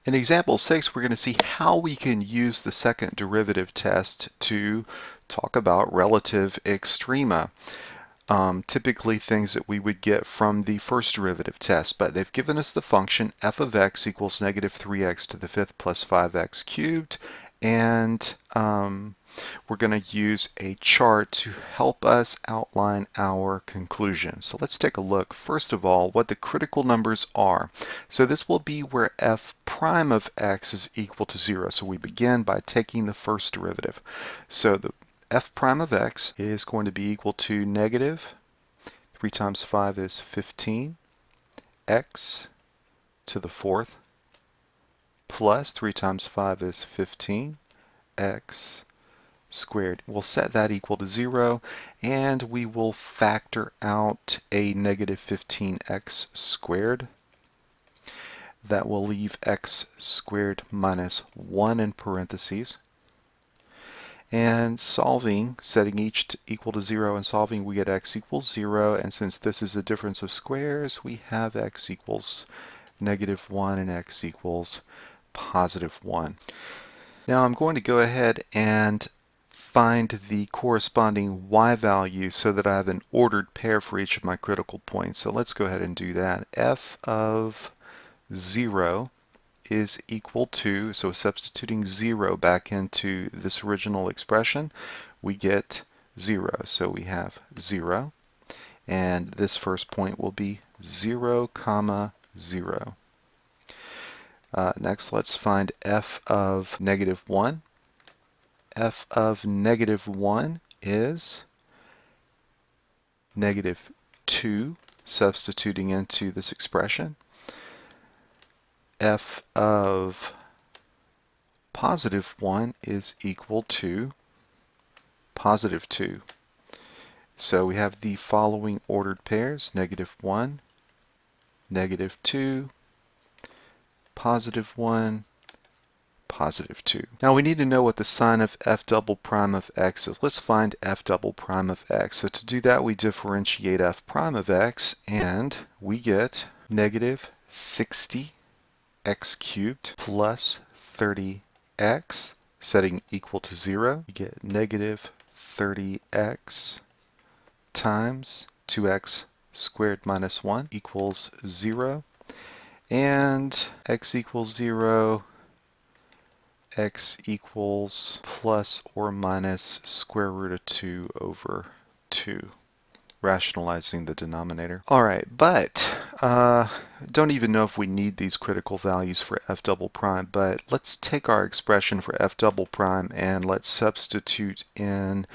In example 6, we're going to see how we can use the second derivative test to talk about relative extrema. Typically things that we would get from the first derivative test, but they've given us the function f of x equals negative 3x to the fifth plus 5x cubed, and we're going to use a chart to help us outline our conclusion. So let's take a look, first of all, what the critical numbers are. So this will be where f prime of x is equal to 0. So we begin by taking the first derivative. So the f prime of x is going to be equal to negative 3 times 5 is 15, x to the fourth, plus 3 times 5 is 15, x squared. We'll set that equal to 0, and we will factor out a negative 15x squared. That will leave x squared minus 1 in parentheses. And solving, setting each equal to 0 and solving, we get x equals 0. And since this is a difference of squares, we have x equals negative 1 and x equals positive 1. Now I'm going to go ahead and find the corresponding y value so that I have an ordered pair for each of my critical points. So let's go ahead and do that. F of 0 is equal to, so substituting 0 back into this original expression, we get 0. So we have 0, and this first point will be 0, comma 0. Next, let's find f of negative 1. F of negative 1 is negative 2, substituting into this expression. F of positive 1 is equal to positive 2. So we have the following ordered pairs, negative 1, negative 2, positive 1, positive 2. Now we need to know what the sign of f double prime of x is. Let's find f double prime of x. So to do that, we differentiate f prime of x, and we get negative 60 x cubed plus 30x, setting equal to 0. You get negative 30x times 2x squared minus 1 equals 0. And x equals 0, x equals plus or minus square root of 2 over 2. Rationalizing the denominator. All right, but don't even know if we need these critical values for f double prime, but let's take our expression for f double prime and let's substitute in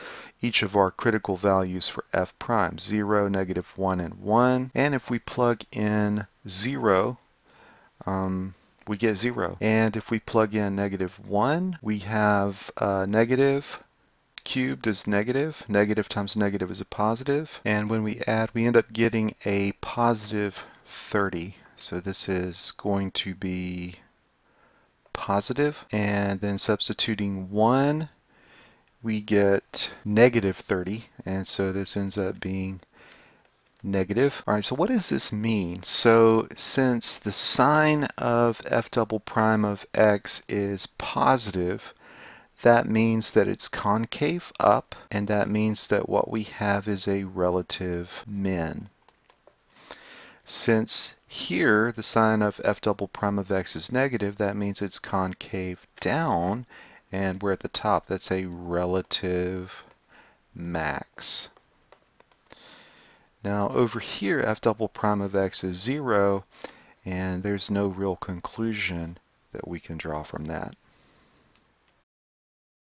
each of our critical values for f prime, 0, negative 1, and 1. And if we plug in 0, we get 0. And if we plug in negative 1, we have negative cubed is negative. Negative times negative is a positive. And when we add, we end up getting a positive 30. So this is going to be positive. And then substituting 1, we get negative 30. And so this ends up being negative. All right, so what does this mean? So since the sign of f double prime of x is positive, that means that it's concave up, and that means that what we have is a relative min. Since here the sign of f double prime of x is negative, that means it's concave down, and we're at the top. That's a relative max. Now over here, f double prime of x is 0, and there's no real conclusion that we can draw from that.